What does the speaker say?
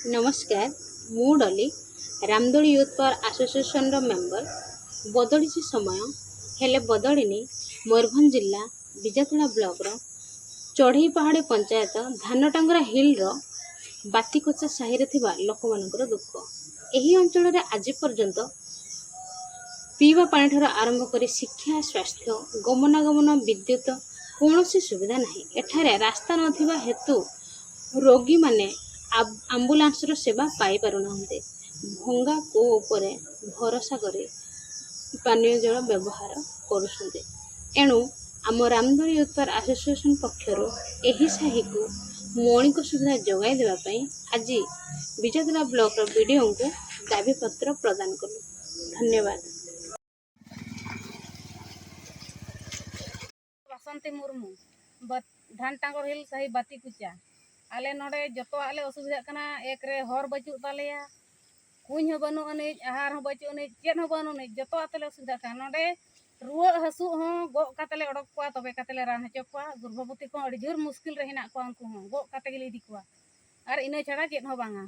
नमस्कार मु डली रामदोली यूथ पावर एसोसिएशन मेंबर बदली समय हेले बदलिनी मयूरभंज जिला बिजातला ब्लॉक रो चढ़ई पहाड़ी पंचायत धानटांगरा हिल रो बातीकोचा साहि रे थिबा लोक मानकर दुख एही अंचल रे आज पर्यंत पीवा पानी ठार आरंभ कर शिक्षा स्वास्थ्य गमनागमन विद्युत कौन सुविधा नहीं एठारे रास्ता नथिबा हेतु रोगी माने आम्बुलांस रो सेवा पाई पारुना भंगा को उपरे भरोसा करे पानीय जल व्यवहार करुछन्ते एणु आम रामदोली यूथ पावर एसोसिएशन पक्षर एही साही को मौलिक सुविधा जोगाई देबा पई आज बिजातला ब्लॉक रो वीडियो को दाबी पत्र प्रदान कलु। धन्यवाद। बसंती मुर्मू धान टांगर हिल सही बाती कुचा आले नोडे जतो आले असुविधा कना एक रे हर बचु तालेया कुछ हो बनु अने आहार हो बचु अने चेन हो बनु अने जतो आतले असुविधा कना नोडे रुआ हसु हो गो कातले ओडक को तबे कातले रान हचो को गर्भवती को अड़ी जोर मुश्किल रे हिना को उनको हो गो काते गेले इदी को आर इने छड़ा चेन हो बांगा